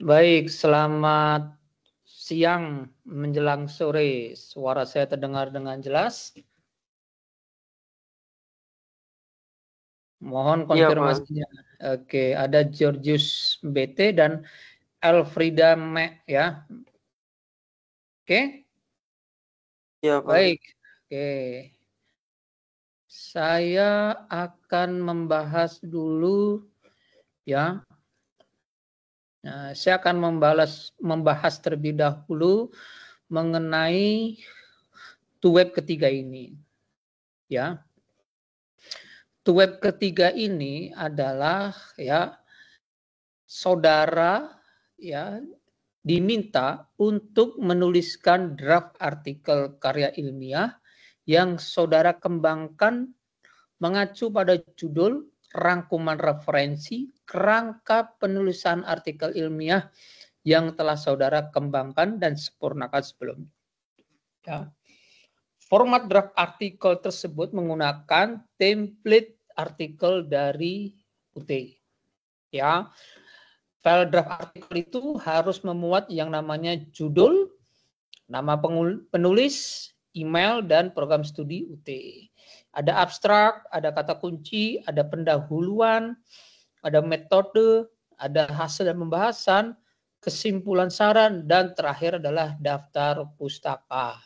Baik, selamat siang menjelang sore. Suara saya terdengar dengan jelas. Mohon Iya, Pak. konfirmasinya. Oke, ada Georgius BT dan Elfrida Me ya. Oke, Iya, Pak. baik. Oke. Saya akan membahas dulu ya. Nah, saya akan membahas terlebih dahulu mengenai web ketiga ini. Ya. Web ketiga ini adalah ya saudara ya diminta untuk menuliskan draft artikel karya ilmiah yang saudara kembangkan mengacu pada judul, rangkuman referensi, kerangka penulisan artikel ilmiah yang telah saudara kembangkan dan sempurnakan sebelumnya. Ya. Format draft artikel tersebut menggunakan template artikel dari UT. Ya, file draft artikel itu harus memuat yang namanya judul, nama penulis, email, dan program studi UT. Ada abstrak, ada kata kunci, ada pendahuluan, ada metode, ada hasil dan pembahasan, kesimpulan saran, dan terakhir adalah daftar pustaka.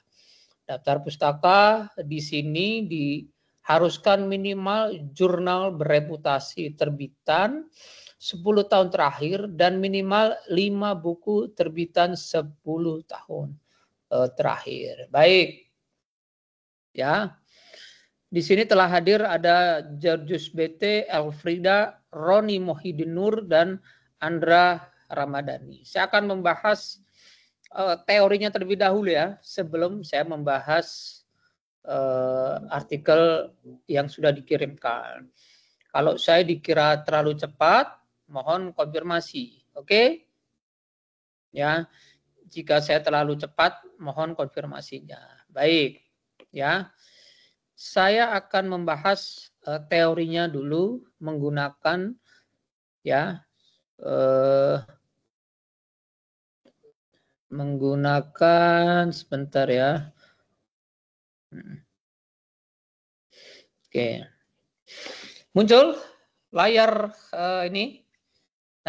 Daftar pustaka di sini diharuskan minimal jurnal bereputasi terbitan 10 tahun terakhir dan minimal 5 buku terbitan 10 tahun terakhir. Baik. Ya. Di sini telah hadir ada Georgius BT, Elfrida, Roni Mohidin Nur, dan Andra Ramadhani. Saya akan membahas teorinya terlebih dahulu ya, sebelum saya membahas artikel yang sudah dikirimkan. Kalau saya dikira terlalu cepat, mohon konfirmasi. Oke? Ya. Jika saya terlalu cepat, mohon konfirmasinya. Baik. Ya. Saya akan membahas teorinya dulu menggunakan ya menggunakan sebentar ya. Oke. Muncul layar ini.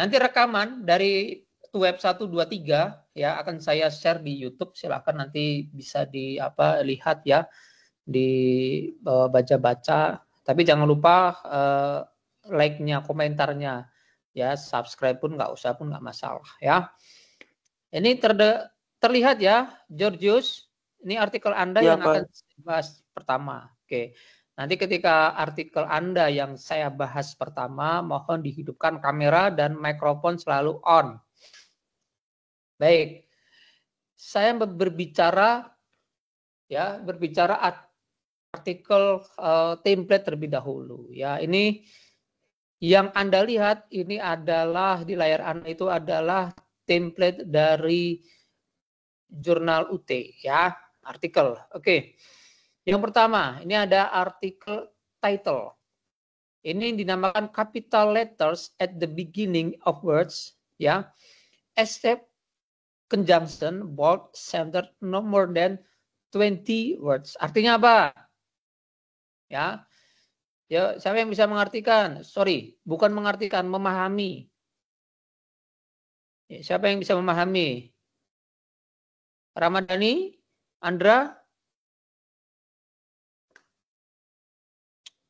Nanti rekaman dari web 123 ya akan saya share di YouTube. Silakan nanti bisa lihat ya, baca-baca. Tapi jangan lupa like-nya, komentarnya ya, subscribe pun nggak usah pun nggak masalah ya. Ini terlihat ya, Georgius. Ini artikel Anda Iya, yang akan Pak. saya bahas pertama. Oke. Nanti ketika artikel Anda yang saya bahas pertama, mohon dihidupkan kamera dan mikrofon selalu on. Baik. Saya berbicara artikel template terlebih dahulu. Ya, ini yang Anda lihat ini adalah di layar Anda itu adalah template dari jurnal UT ya, artikel. Oke. Yang pertama, ini ada artikel title. Ini dinamakan capital letters at the beginning of words ya. Except conjunction, bold, center, no more than 20 words. Artinya apa? Ya. Ya, siapa yang bisa mengartikan? Sorry, bukan mengartikan, memahami. Ya, siapa yang bisa memahami? Ramadhani? Andra?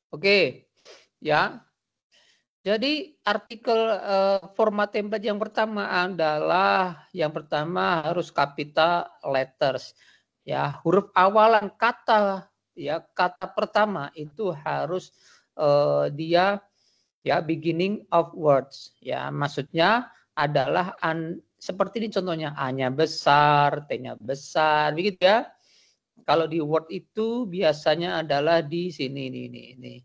Oke. Ya. Jadi artikel format template yang pertama adalah harus capital letters. Ya, huruf awalan kata ya, kata pertama itu harus dia ya beginning of words. Ya, maksudnya adalah seperti ini contohnya, A-nya besar, T-nya besar, begitu ya. Kalau di Word itu biasanya adalah di sini ini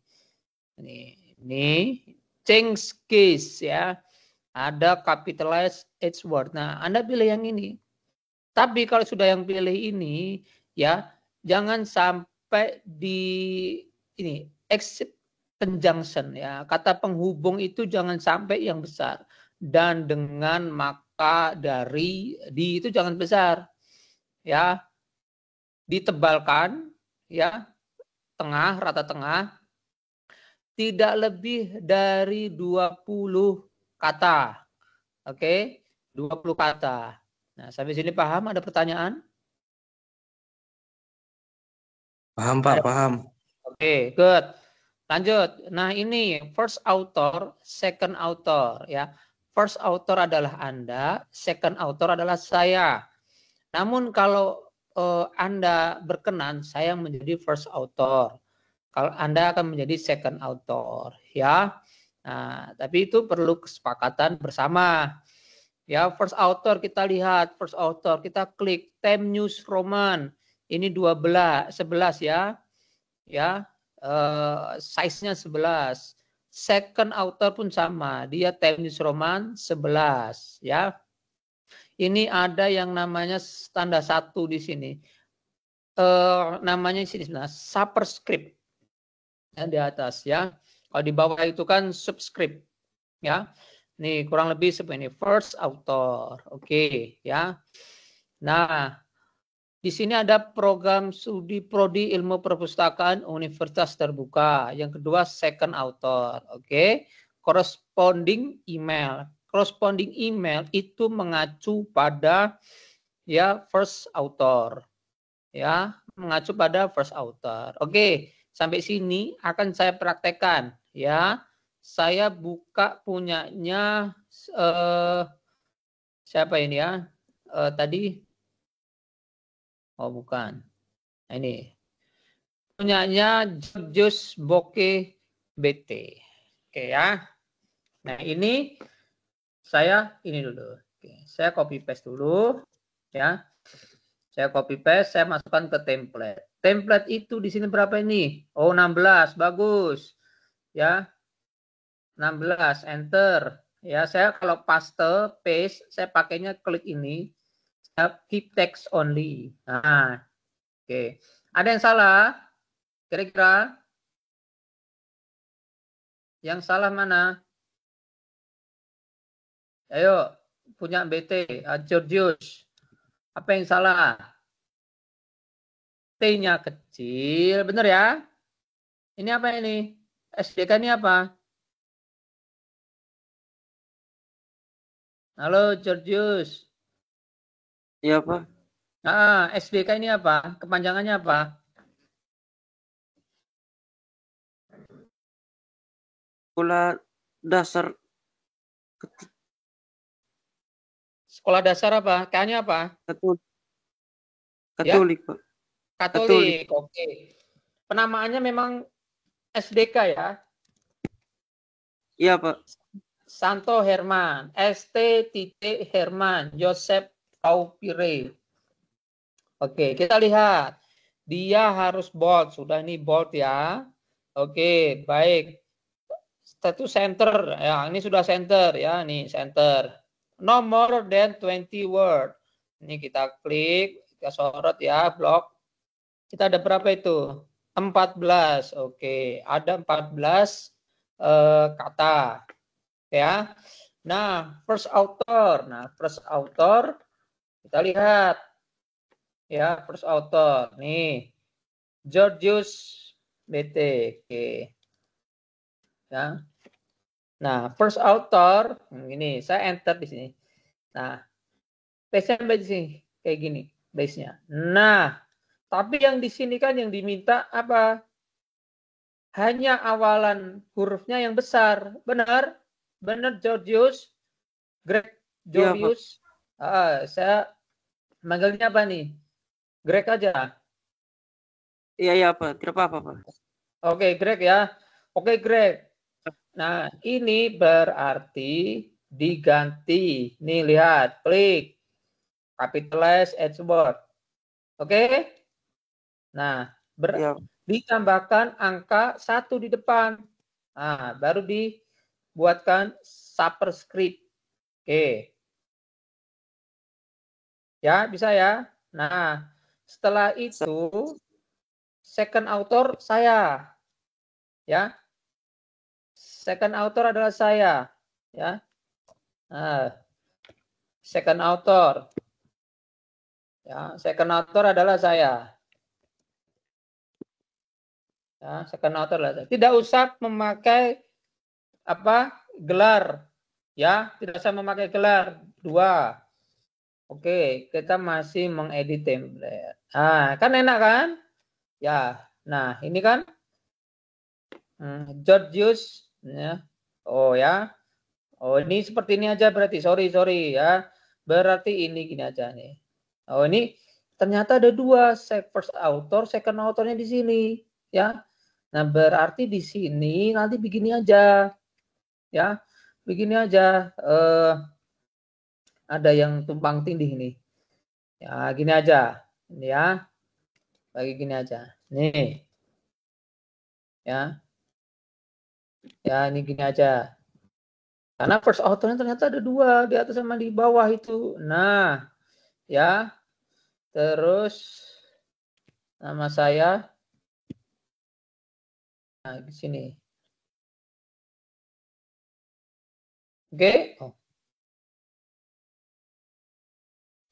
change case ya. Ada capitalized H word. Nah, Anda pilih yang ini. Tapi kalau sudah yang pilih ini ya, jangan sampai di ini except conjunction ya. Kata penghubung itu jangan sampai yang besar dan dengan dari di itu jangan besar. Ya. Ditebalkan ya, tengah, rata tengah, tidak lebih dari 20 kata. Oke, 20 kata. Nah, sampai sini paham? Ada pertanyaan? Paham, Pak, paham. Oke, good. Lanjut. Nah, ini first author, second author ya. First author adalah Anda, second author adalah saya. Namun kalau Anda berkenan, saya menjadi first author. Kalau Anda akan menjadi second author, ya. Nah, tapi itu perlu kesepakatan bersama. Ya, first author kita lihat, first author kita klik Time News Roman. Ini 11 ya. Ya, size-nya 11. Second author pun sama, dia Time News Roman 11 ya. Ini ada yang namanya tanda 1 di sini. Namanya di sini sebenarnya superscript. Ya, di atas ya. Kalau di bawah itu kan subscript ya. Nih kurang lebih seperti ini first author. Oke ya. Nah, di sini ada program studi prodi ilmu perpustakaan Universitas Terbuka. Yang kedua second author. Oke. Corresponding email. Corresponding email itu mengacu pada ya first author. Ya, mengacu pada first author. Oke. Sampai sini akan saya praktekkan ya. Saya buka punyanya siapa ini ya? Tadi bukan. Nah, ini punyanya Jus Bokeh BT. Oke ya. Nah, ini saya ini dulu. Oke, saya copy paste dulu ya. Saya copy paste, saya masukkan ke template. Template itu di sini berapa ini? Oh, 16. Bagus. Ya. 16, enter. Ya, saya kalau paste, paste, saya pakainya klik ini. Saya keep text only. Nah, oke. Ada yang salah? Kira-kira? Yang salah mana? Ayo, punya BT, Georgius. Apa yang salah? T-nya kecil, benar ya? Ini apa ini? SDK ini apa? Halo Georgius. Iya, Pak. SDK ini apa? Kepanjangannya apa? Sekolah dasar Sekolah dasar apa? K-nya apa? Katolik, Ya, Pak. Katolik. Katolik. Oke. Penamaannya memang SDK ya. Iya, Pak. Santo Herman, ST Herman, Joseph Taupire. Oke, kita lihat. Dia harus bold. Sudah ini bold ya. Oke, baik. Status center. Ya, ini sudah center ya. Nih, center. No more than 20 word. Ini kita klik, kita sorot ya, blok. Kita ada berapa itu? 14. Oke, ada 14 kata. Ya. Nah, first author. Nah, first author kita lihat ya, first author. Nih, Georgius BT. Oke. Ya. Nah, first author ini saya enter di sini. Nah, base-nya sampai di sini kayak gini base-nya. Nah, tapi yang di sini kan yang diminta apa? Hanya awalan hurufnya yang besar. Benar? Benar Georgius? Greg Iya, Pak. Georgius? Saya manggilnya apa nih? Greg aja. Iya, Pak. Tidak apa-apa, Pak. Oke, Greg ya. Oke, Greg. Nah, ini berarti diganti. Nih, lihat. Klik. Capitalize Edward. Oke? Nah, Iya. ditambahkan angka 1 di depan. Nah, baru dibuatkan superscript. Oke. Ya, bisa ya. Nah, setelah itu second author saya. Ya. Second author adalah saya. Ya. Nah, second author. Ya, second author adalah saya. Ya, second author adalah saya. Tidak usah memakai gelar. Ya, tidak usah memakai gelar. 2. Oke, kita masih mengedit template. Nah, kan enak kan? Ya, nah ini kan Georgius. Ya. Oh ya. Oh ini seperti ini aja berarti. Sorry ya. Berarti ini gini aja nih. Oh ini ternyata ada 2, first author, second authornya di sini. Ya. Nah berarti di sini nanti begini aja. Ya, begini aja. Ada yang tumpang tindih nih. Ya gini aja. Ini ya. Bagi gini aja. Nih. Ya. Ya ini gini aja. Karena first authornya ternyata ada 2 di atas sama di bawah itu. Nah, ya. Terus nama saya nah di sini. Oke. Oh.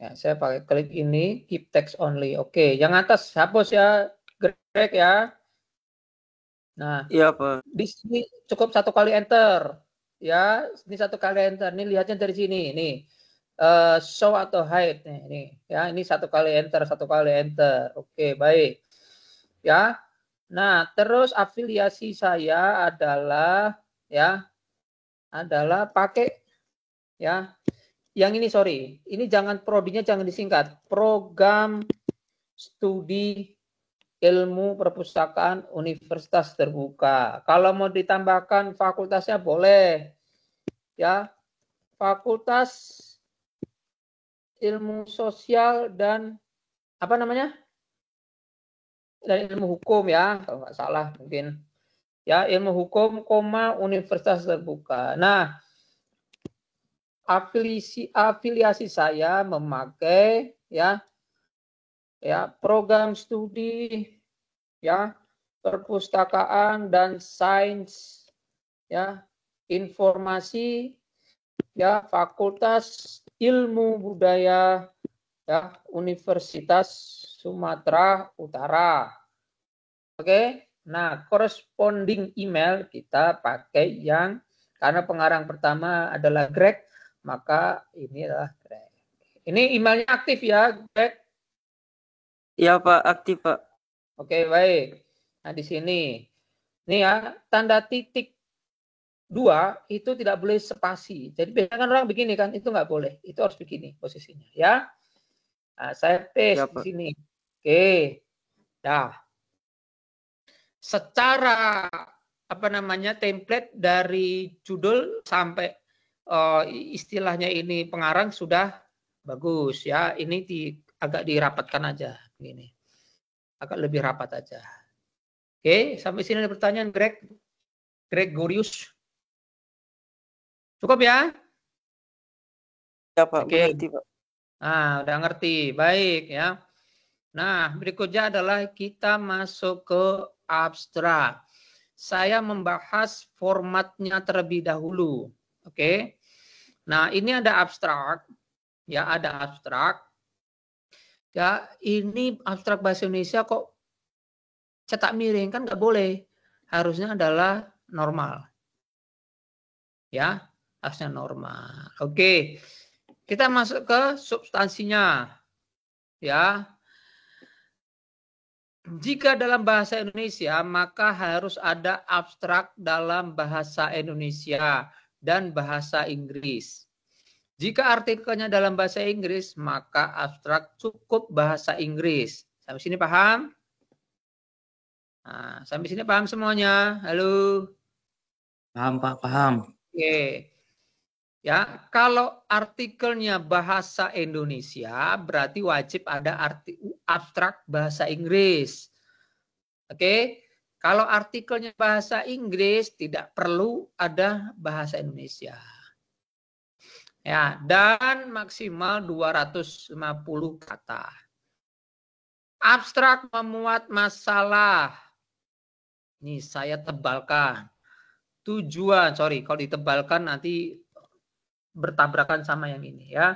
Ya, saya pakai klik ini keep text only. Oke, yang atas hapus ya, Greg ya. Nah, Iya, Pak. di sini cukup 1 kali enter. Ya, ini 1 kali enter. Ini lihatnya dari sini. Nih. Show atau hide nih, ini ya, ini 1 kali enter, 1 kali enter. Oke, baik. Ya. Nah, terus afiliasi saya adalah ya, adalah pakai ya. Yang ini sorry, ini jangan prodinya jangan disingkat. Program Studi Ilmu Perpustakaan Universitas Terbuka. Kalau mau ditambahkan fakultasnya boleh. Ya. Fakultas Ilmu Sosial dan apa namanya? Dan ilmu hukum ya, kalau nggak salah mungkin. Ya, ilmu hukum, Universitas Terbuka. Nah, afiliasi saya memakai ya program studi ya perpustakaan dan sains ya informasi ya Fakultas Ilmu Budaya ya Universitas Sumatera Utara. Oke. Nah, corresponding email kita pakai yang karena pengarang pertama adalah Greg, maka ini adalah Greg. Ini emailnya aktif ya, Greg? Iya, Pak. Aktif, Pak. Oke, baik. Nah, di sini. Nih ya, tanda titik 2 itu tidak boleh spasi. Jadi biasanya kan orang begini kan, itu nggak boleh. Itu harus begini posisinya ya. Nah, saya Iya, paste di Pak. sini. Oke. Dah. Secara template dari judul sampai istilahnya ini pengarang sudah bagus ya. Ini agak dirapatkan aja begini. Agak lebih rapat aja. Oke, sampai sini ada pertanyaan Gregorius. Cukup ya? Iya, Pak. Oke. Mengerti, Pak. Nah, udah ngerti. Baik ya. Nah, berikutnya adalah kita masuk ke abstrak. Saya membahas formatnya terlebih dahulu. Oke. Nah, ini ada abstrak. Ya, ada abstrak. Ya, ini abstrak bahasa Indonesia kok cetak miring, kan nggak boleh. Harusnya adalah normal. Ya, harusnya normal. Oke. Kita masuk ke substansinya. Ya. Jika dalam bahasa Indonesia, maka harus ada abstrak dalam bahasa Indonesia dan bahasa Inggris. Jika artikelnya dalam bahasa Inggris, maka abstrak cukup bahasa Inggris. Sampai sini paham? Nah, sampai sini paham semuanya? Halo? Paham, Pak, paham. Oke. Ya, kalau artikelnya bahasa Indonesia, berarti wajib ada abstrak bahasa Inggris. Oke, kalau artikelnya bahasa Inggris tidak perlu ada bahasa Indonesia. Ya, dan maksimal 250 kata. Abstrak memuat masalah. Ini saya tebalkan. Tujuan, sorry, kalau ditebalkan nanti bertabrakan sama yang ini ya.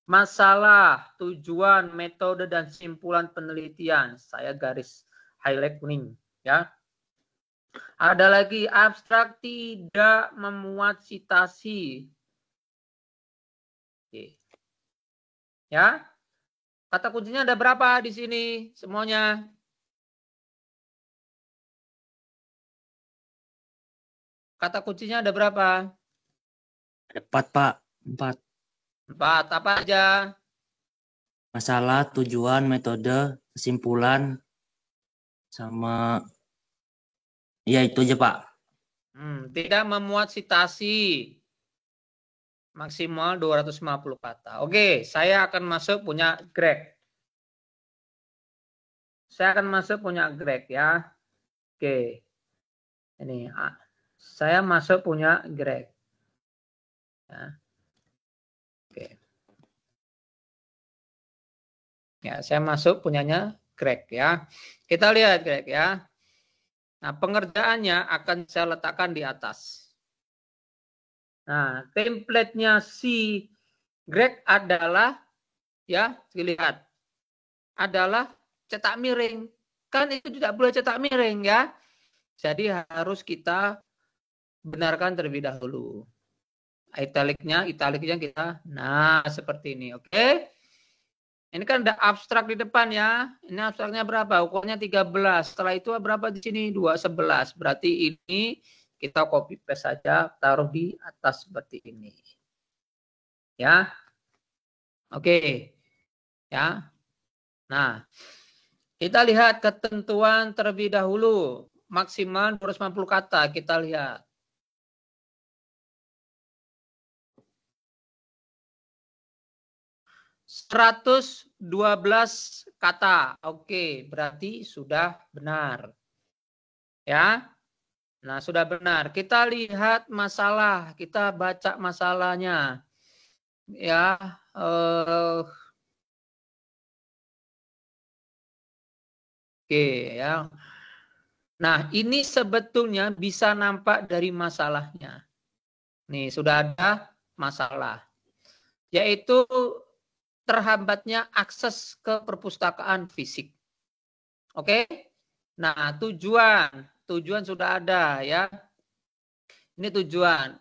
masalah, tujuan, metode, dan simpulan penelitian. Saya garis highlight kuning. Ya. Ada lagi, abstrak tidak memuat citasi. Oke. Ya. Kata kuncinya ada berapa di sini semuanya? Kata kuncinya ada berapa? Ada 4, Pak. 4. 4. Apa aja? Masalah, tujuan, metode, kesimpulan, sama ya itu aja, Pak. Tidak memuat citasi. Maksimal 250 kata. Oke, saya akan masuk punya Greg. Saya akan masuk punya Greg ya. Oke. Ini saya masuk punya Greg. Ya. Oke. Ya, saya masuk punyanya Greg ya. Kita lihat Greg ya. Nah, pengerjaannya akan saya letakkan di atas. Nah, template-nya si Greg adalah ya, dilihat. Adalah cetak miring. Kan itu tidak boleh cetak miring ya. Jadi harus kita benarkan terlebih dahulu. Italiknya kita, nah seperti ini, oke? Ini kan ada abstrak di depan ya. Ini abstraknya berapa? Ukurannya 13. Setelah itu berapa di sini? 211. Berarti ini kita copy paste saja, taruh di atas seperti ini. Ya. Oke. Ya. Nah, kita lihat ketentuan terlebih dahulu. Maksimal 250 kata kita lihat. (112) kata. Oke, berarti sudah benar. Ya. Nah, sudah benar. Kita lihat masalah, kita baca masalahnya. Ya, oke ya. Nah, ini sebetulnya bisa nampak dari masalahnya. Nih, sudah ada masalah. Yaitu terhambatnya akses ke perpustakaan fisik. Oke? Nah, tujuan sudah ada ya. Ini tujuan.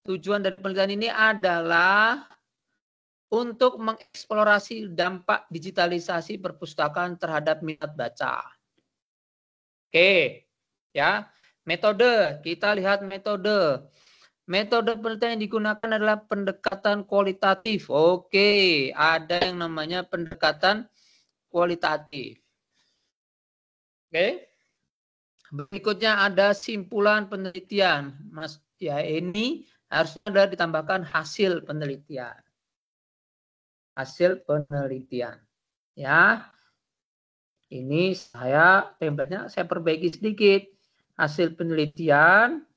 Tujuan dari penelitian ini adalah untuk mengeksplorasi dampak digitalisasi perpustakaan terhadap minat baca. Oke, ya. Metode, kita lihat metode. Metode penelitian yang digunakan adalah pendekatan kualitatif. Oke, ada yang namanya pendekatan kualitatif. Oke. Berikutnya ada simpulan penelitian. Mas, ya ini harusnya ada ditambahkan hasil penelitian. Hasil penelitian. Ya. Ini template-nya saya perbaiki sedikit. Hasil penelitian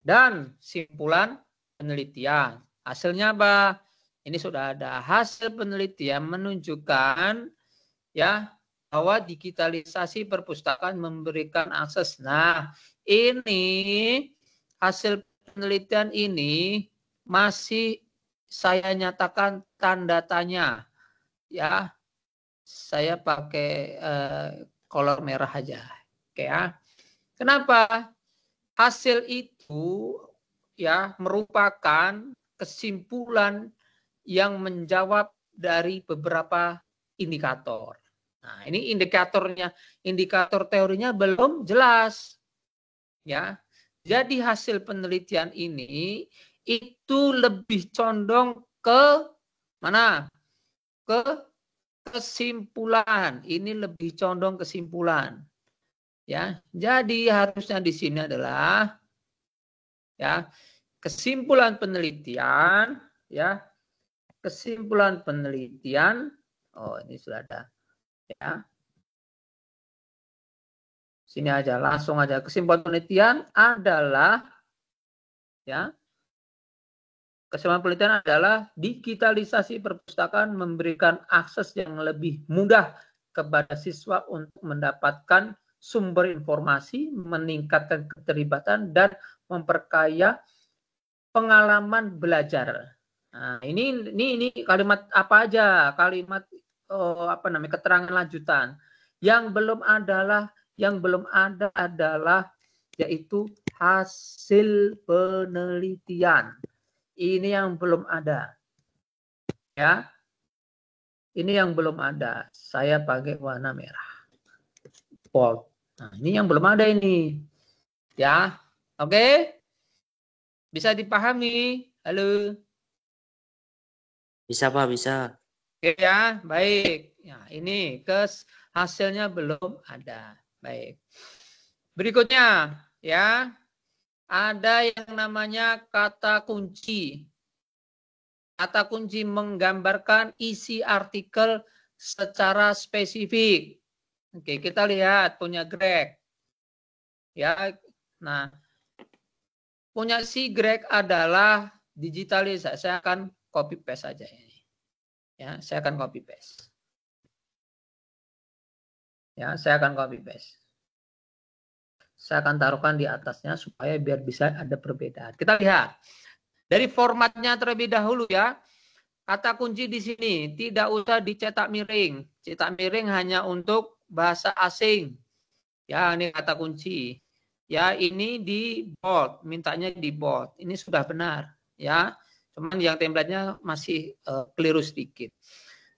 dan simpulan penelitian. Hasilnya apa? Ini sudah ada. Hasil penelitian menunjukkan ya bahwa digitalisasi perpustakaan memberikan akses. Nah, ini hasil penelitian ini masih saya nyatakan tanda tanya. Ya, saya pakai color merah aja. Oke ya. Kenapa? Hasil itu ya merupakan kesimpulan yang menjawab dari beberapa indikator. Nah, ini indikator teorinya belum jelas. Ya. Jadi hasil penelitian ini itu lebih condong ke mana? Ke kesimpulan. Ini lebih condong kesimpulan. Ya, jadi harusnya di sini adalah ya kesimpulan penelitian, ya kesimpulan penelitian. Oh, ini sudah ada. Ya, sini aja langsung aja. Kesimpulan penelitian adalah ya. Kesimpulan penelitian adalah digitalisasi perpustakaan memberikan akses yang lebih mudah kepada siswa untuk mendapatkan sumber informasi, meningkatkan keterlibatan, dan memperkaya pengalaman belajar. Nah, ini kalimat apa aja? Kalimat keterangan lanjutan. Yang belum ada adalah yaitu hasil penelitian. Ini yang belum ada. Ya. Ini yang belum ada. Saya pakai warna merah. Bold. Nah, ini yang belum ada ini. Ya. Oke? Bisa dipahami? Halo. Bisa Pak, bisa. Oke ya, baik. Ya, ini hasilnya belum ada. Baik. Berikutnya, ya, ada yang namanya kata kunci. Kata kunci menggambarkan isi artikel secara spesifik. Oke, kita lihat punya Greg. Ya, nah, punya si Greg adalah digitalisasi. Saya akan copy paste saja ini. Ya, saya akan copy paste. Ya, saya akan copy paste. Saya akan taruhkan di atasnya supaya biar bisa ada perbedaan. Kita lihat. Dari formatnya terlebih dahulu ya. Kata kunci di sini tidak usah dicetak miring. Cetak miring hanya untuk bahasa asing. Ya, ini kata kunci. Ya, ini di bold, mintanya di bold. Ini sudah benar, ya. Cuman yang template-nya masih keliru sedikit.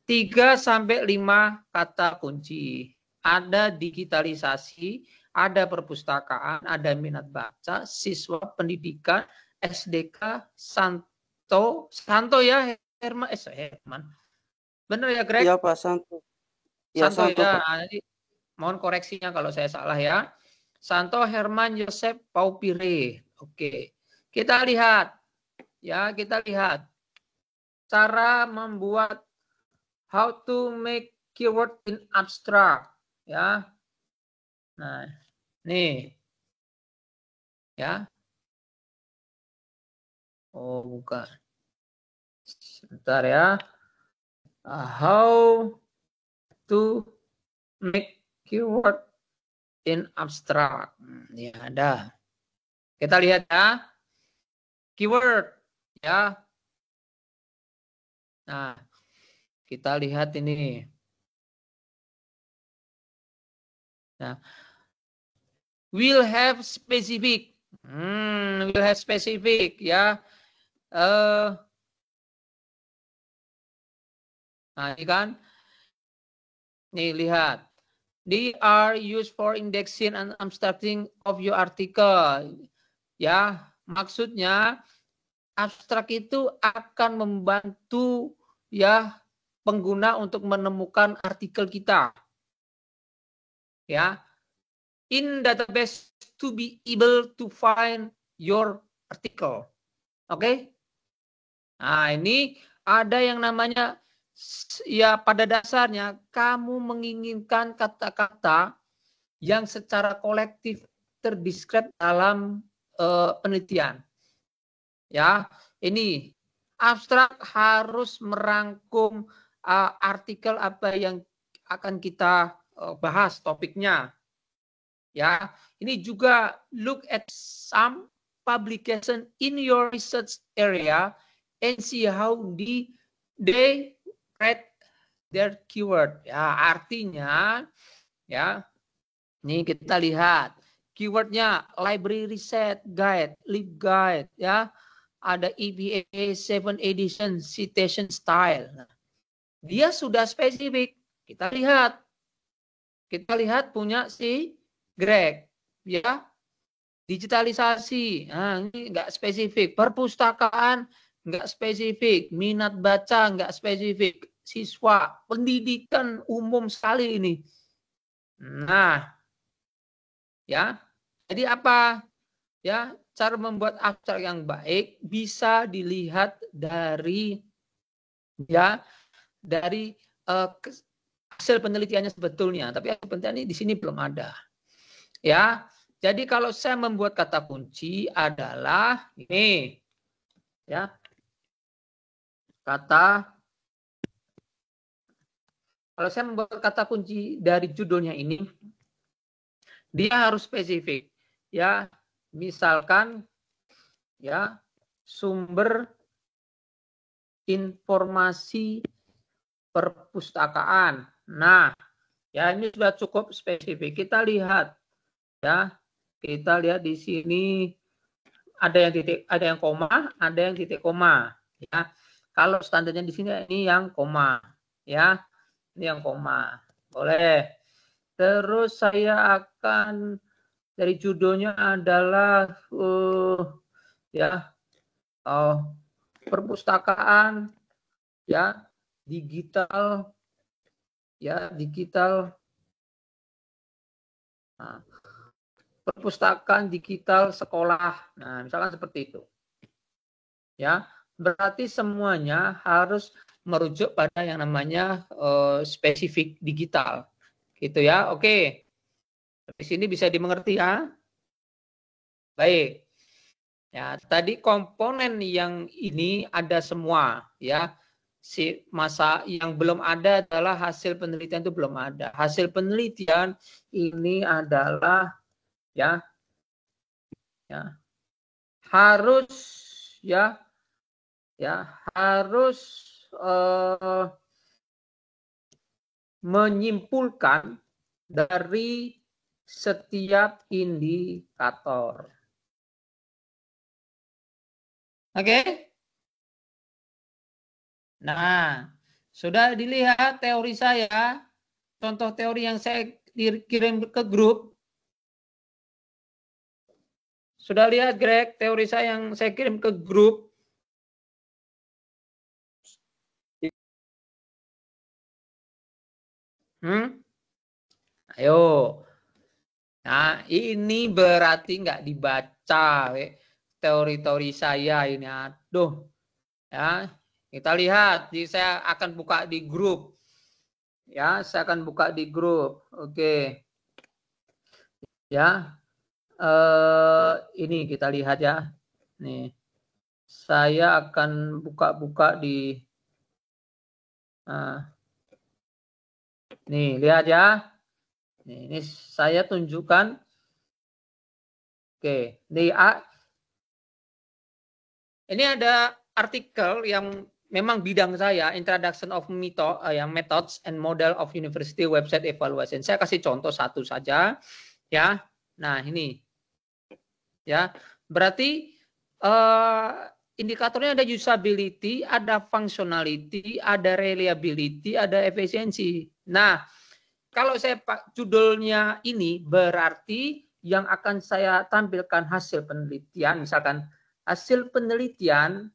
3 sampai 5 kata kunci. Ada digitalisasi, ada perpustakaan, ada minat baca, siswa pendidikan, SDK, Santo ya, Herman. Benar ya, Greg? Iya Pak, Santo. Ya, Santo Santo ya. Pak. Nanti mohon koreksinya kalau saya salah ya. Santo Herman Yosef Paupire. Oke. Kita lihat ya, kita lihat cara membuat how to make keyword in abstract ya. Nah, nih. Ya. Oh, bukan. Sebentar ya. How to make keyword in abstract. Ya, ada. Kita lihat ya. Keyword ya. Nah, kita lihat ini. Nah, will have specific. Will have specific ya. Nah, ini kan. Nih, lihat. They are used for indexing and abstracting of your article. Ya, maksudnya abstrak itu akan membantu ya pengguna untuk menemukan artikel kita. Ya. In database to be able to find your article. Oke? Nah, ini ada yang namanya ya pada dasarnya kamu menginginkan kata-kata yang secara kolektif terdeskrip dalam penelitian. Ya, ini abstrak harus merangkum artikel apa yang akan kita bahas topiknya. Ya, ini juga look at some publication in your research area and see how they read their keyword. Ya, artinya ya, nih kita lihat keywordnya library research guide, LibGuide, ya, ada EBA 7 edition citation style. Nah, dia sudah spesifik. Kita lihat punya si Greg, ya, digitalisasi, nah, ini nggak spesifik, perpustakaan nggak spesifik, minat baca nggak spesifik, siswa, pendidikan umum sekali ini. Nah, ya, jadi apa? Ya, cara membuat abstrak yang baik bisa dilihat dari ya dari hasil penelitiannya sebetulnya, tapi hasil penelitian ini di sini belum ada. Ya, jadi kalau saya membuat kata kunci adalah ini, ya, kalau saya membuat kata kunci dari judulnya ini, dia harus spesifik, ya, misalkan, ya, sumber informasi perpustakaan. Nah, ya ini sudah cukup spesifik. Kita lihat ya. Kita lihat di sini ada yang titik, ada yang koma, ada yang titik koma ya. Kalau standarnya di sini ini yang koma ya. Ini yang koma. Boleh. Terus saya akan dari judulnya adalah ya perpustakaan ya digital ya digital nah, perpustakaan digital sekolah. Nah, misalkan seperti itu. Ya, berarti semuanya harus merujuk pada yang namanya spesifik digital. Gitu ya. Oke. Di sini bisa dimengerti ya. Baik. Ya, tadi komponen yang ini ada semua ya. Si masa yang belum ada adalah hasil penelitian itu belum ada. Hasil penelitian ini adalah ya harus ya harus menyimpulkan dari setiap indikator. Oke? Nah, sudah dilihat teori saya, contoh teori yang saya kirim ke grup. Sudah lihat Greg, teori saya yang saya kirim ke grup. Ayo. Nah, ini berarti nggak dibaca teori-teori saya ini. Aduh. Ya, kita lihat. Saya akan buka di grup. Ya, saya akan buka di grup. Oke. Ya. Ini kita lihat ya. Nih. Saya akan buka-buka di nih, lihat ya. Nih, ini saya tunjukkan. Oke, ini ada artikel yang memang bidang saya, Introduction of Methods and Model of University Website Evaluation. Saya kasih contoh satu saja, ya. Nah ini, ya. Berarti indikatornya ada usability, ada functionality, ada reliability, ada efisiensi. Nah, kalau saya judulnya ini berarti yang akan saya tampilkan hasil penelitian, misalkan hasil penelitian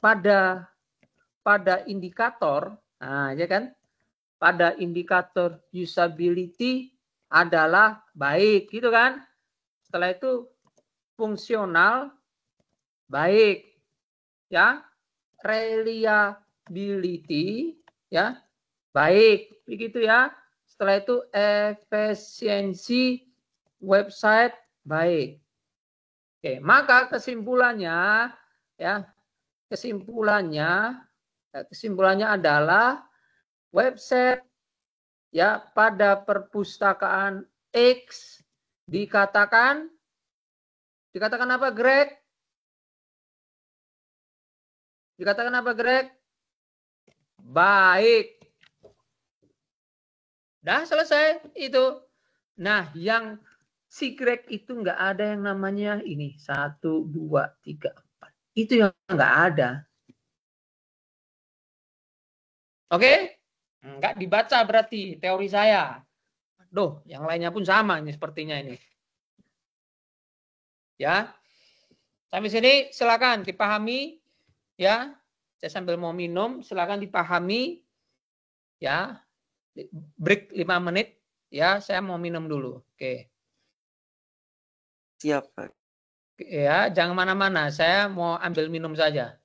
pada indikator, nah ya kan, pada indikator usability adalah baik, gitu kan? Setelah itu fungsional baik, ya, reliability ya baik, begitu ya. Setelah itu efisiensi website baik. Oke, maka kesimpulannya ya, kesimpulannya adalah website ya pada perpustakaan X dikatakan apa Greg? Dikatakan apa Greg? Baik. Dah selesai itu. Nah, yang si Greg itu nggak ada yang namanya ini 1, 2, 3, 4. Itu yang nggak ada. Oke? Nggak dibaca berarti teori saya. Duh, yang lainnya pun sama ini sepertinya ini. Ya. Sampai sini silakan dipahami ya. Saya sambil mau minum, silakan dipahami ya. Break 5 menit ya, saya mau minum dulu. Oke. Siap, Pak. Ya, jangan mana-mana. Saya mau ambil minum saja.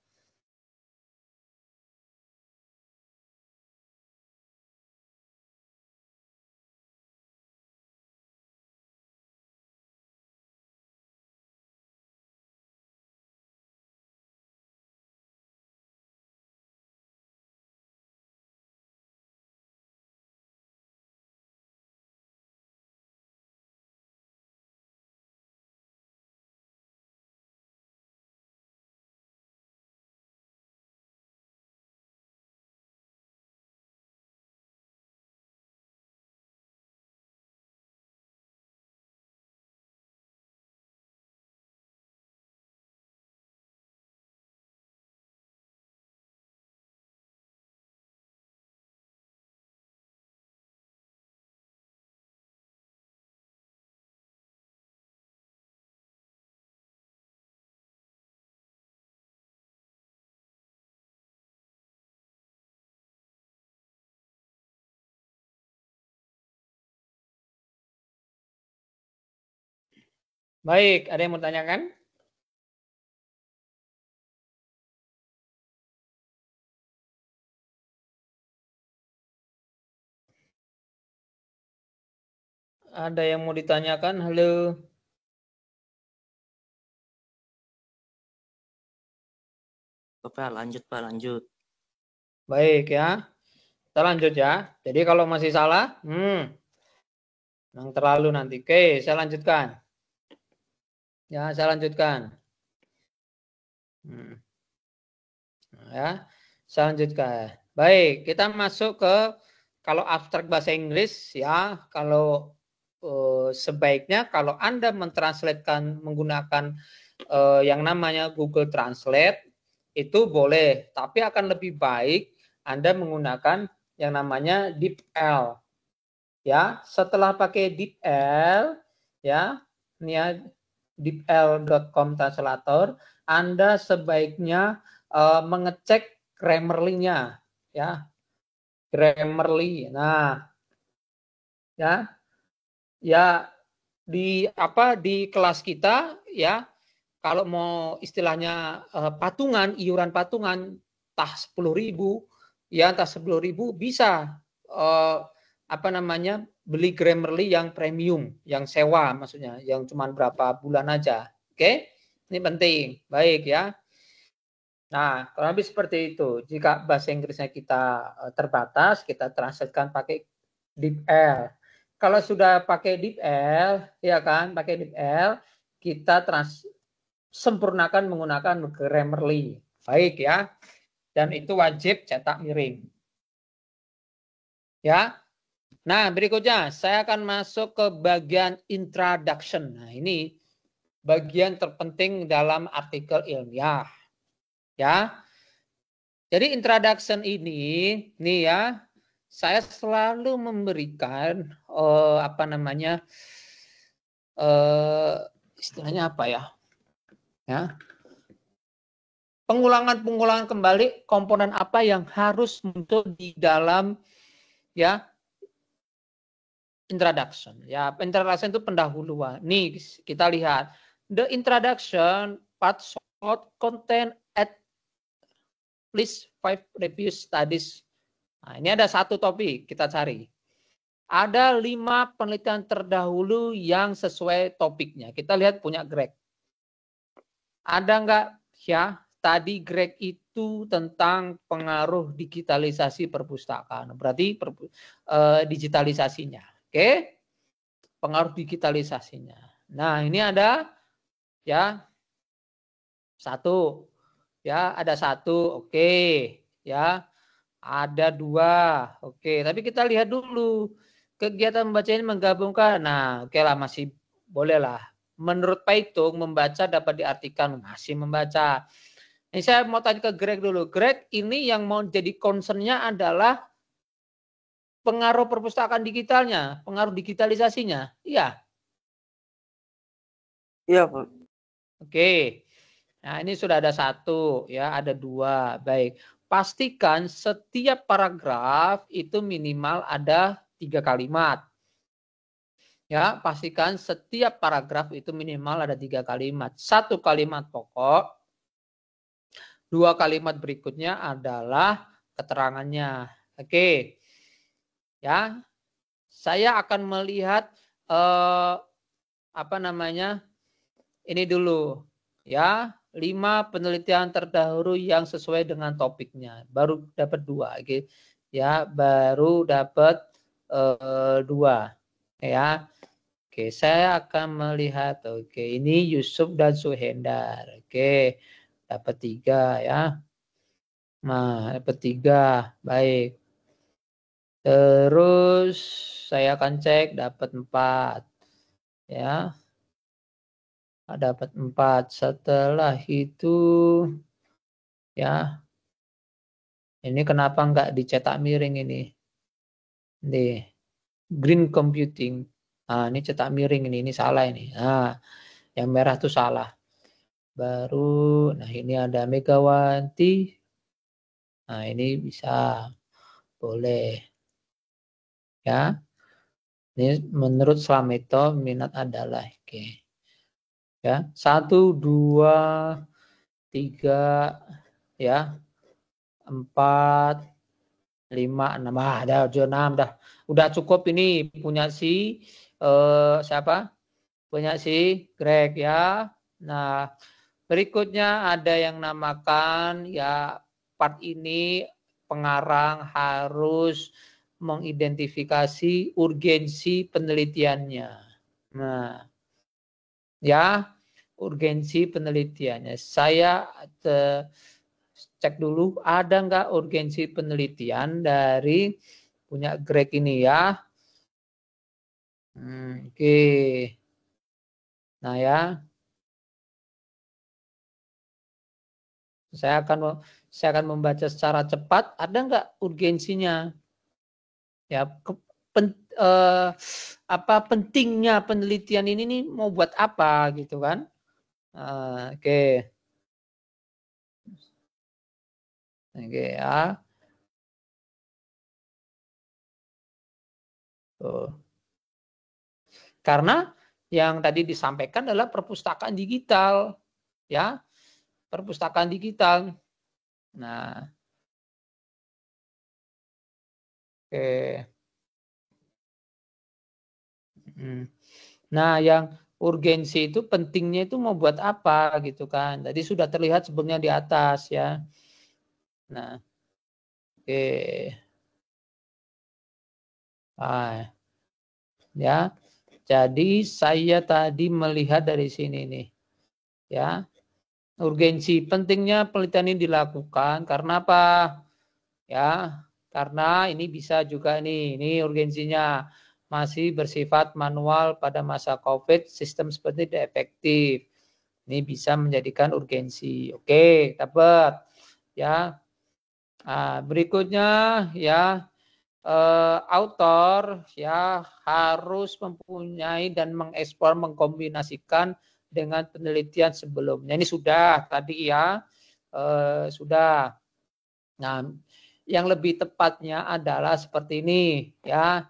Baik, ada yang mau tanyakan? Ada yang mau ditanyakan? Halo. Pak, lanjut Pak, lanjut. Baik ya. Kita lanjut ya. Jadi kalau masih salah, yang terlalu nanti. Oke, saya lanjutkan. Ya, saya lanjutkan. Ya, saya lanjutkan. Baik, kita masuk ke kalau abstrak bahasa Inggris ya. Kalau sebaiknya kalau Anda mentranslatekan menggunakan yang namanya Google Translate itu boleh, tapi akan lebih baik Anda menggunakan yang namanya DeepL. Ya, setelah pakai DeepL ya, ini ya deepl.com translator, Anda sebaiknya mengecek Grammarly-nya ya. Grammarly. Nah, ya. Ya di di kelas kita ya kalau mau istilahnya patungan, iuran patungan entah 10.000 ya entah 10.000 bisa beli Grammarly yang premium, yang sewa maksudnya, yang cuma berapa bulan aja. Oke? Ini penting. Baik ya. Nah, kurang lebih seperti itu. Jika bahasa Inggrisnya kita terbatas, kita translatekan pakai DeepL. Kalau sudah pakai DeepL, ya kan, pakai DeepL, kita sempurnakan menggunakan Grammarly. Baik ya. Dan itu wajib cetak miring. Ya. Nah, berikutnya saya akan masuk ke bagian introduction. Nah, ini bagian terpenting dalam artikel ilmiah. Ya. Jadi introduction ini nih ya, saya selalu memberikan istilahnya apa ya? Ya. Pengulangan kembali komponen apa yang harus muncul di dalam ya introduction. Ya, introduction itu pendahuluan. Nih kita lihat the introduction part should contain at least 5 review studies. Nah, ini ada satu topik kita cari. Ada 5 penelitian terdahulu yang sesuai topiknya. Kita lihat punya Greg. Ada enggak ya? Tadi Greg itu tentang pengaruh digitalisasi perpustakaan. Berarti digitalisasinya. Oke? Pengaruh digitalisasinya. Nah, ini ada ya satu. Ya, ada satu. Oke. Ya. Ada 2. Oke, tapi kita lihat dulu. Kegiatan membaca ini menggabungkan. Nah, oke lah masih boleh lah. Menurut Paitung membaca dapat diartikan masih membaca. Ini saya mau tanya ke Greg dulu. Greg, ini yang mau jadi concernnya adalah pengaruh perpustakaan digitalnya, pengaruh digitalisasinya. Iya. Iya, Pak. Oke. Nah, ini sudah ada 1, ya, ada 2. Baik. Pastikan setiap paragraf itu minimal ada 3 kalimat. Ya, pastikan setiap paragraf itu minimal ada 3 kalimat. 1 kalimat pokok, 2 kalimat berikutnya adalah keterangannya. Oke. Ya. Saya akan melihat ini dulu. Ya, 5 penelitian terdahulu yang sesuai dengan topiknya. Baru dapat 2. Oke. Ya, baru dapat 2. Ya. Oke, saya akan melihat. Oke, ini Yusuf dan Suhendar. Oke, dapat 3 ya. Nah, dapat 3. Baik. Terus saya akan cek dapat 4. Ya. Dapat 4. Setelah itu ya. Ini kenapa enggak dicetak miring ini? Nih, green computing. Nah, ini cetak miring ini salah ini. Nah, yang merah itu salah. Baru, nah ini ada Megawati. Nah, ini bisa. Boleh. Ya. Ini menurut Slameto minat adalah. Oke. Ya, 1, 2, 3, ya, 4, 5, 6. Ah, dah 6 dah. Udah cukup ini punya si siapa? Punya si Greg ya. Nah, berikutnya ada yang namakan ya part ini pengarang harus mengidentifikasi urgensi penelitiannya. Nah, ya, urgensi penelitiannya. Saya cek dulu ada nggak urgensi penelitian dari punya Greg ini ya. Oke. Nah ya, saya akan membaca secara cepat. Ada nggak urgensinya? Ya, apa pentingnya penelitian ini nih mau buat apa gitu kan? Oke. Oke ya. Tuh. Karena yang tadi disampaikan adalah perpustakaan digital, ya, perpustakaan digital. Nah, oke. Nah, yang urgensi itu pentingnya itu mau buat apa gitu kan? Tadi sudah terlihat sebelumnya di atas ya. Nah, oke. Ya. Jadi saya tadi melihat dari sini nih, ya. Urgensi pentingnya penelitian ini dilakukan karena apa? Ya, karena ini bisa juga ini urgensinya masih bersifat manual pada masa COVID, sistem seperti tidak efektif. Ini bisa menjadikan urgensi. Oke, dapat. Ya. Nah, berikutnya ya autor ya harus mempunyai dan mengeksplor mengkombinasikan dengan penelitian sebelumnya. Ini sudah tadi ya sudah. Nah, yang lebih tepatnya adalah seperti ini ya.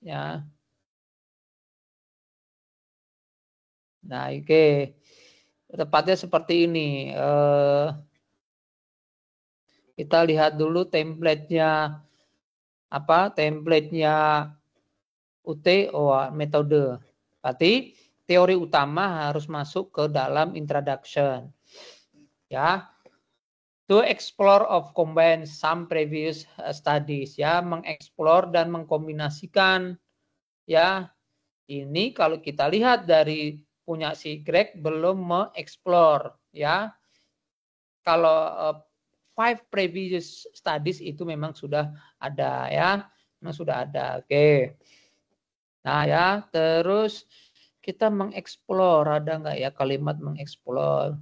Ya. Nah, oke. Tepatnya seperti ini. Kita lihat dulu template-nya apa? Template-nya UT metode. Berarti teori utama harus masuk ke dalam introduction. Ya. To explore of combine some previous studies, ya, mengeksplor dan mengkombinasikan, ya. Ini kalau kita lihat dari punya si Greg belum mengeksplor, ya. Kalau 5 previous studies itu memang sudah ada, ya. Memang sudah ada. Oke. Nah, ya, terus kita mengeksplor, ada nggak ya kalimat mengeksplor?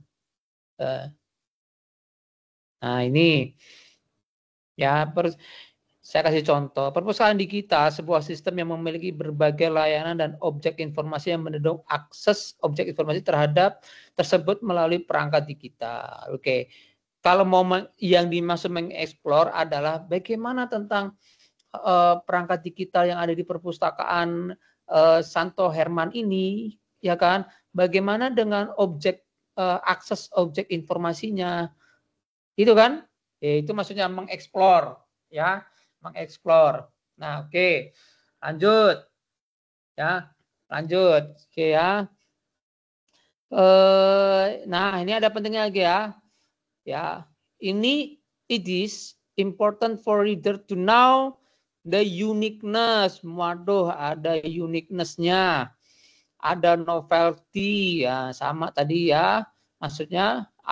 Nah, ini ya, saya kasih contoh. Perpustakaan digital, sebuah sistem yang memiliki berbagai layanan dan objek informasi yang mendukung akses objek informasi terhadap tersebut melalui perangkat digital. Oke. Kalau mau yang dimaksud mengeksplor adalah bagaimana tentang perangkat digital yang ada di perpustakaan Santo Herman ini, ya kan? Bagaimana dengan objek akses objek informasinya, itu kan? Itu maksudnya mengeksplor, ya, mengeksplor. Nah, oke, lanjut, ya, lanjut, oke ya. Nah, ini ada pentingnya lagi ya, ya. Ini it is important for reader to know the uniqueness. Waduh, ada uniqueness-nya. Ada novelty ya, sama tadi ya. Maksudnya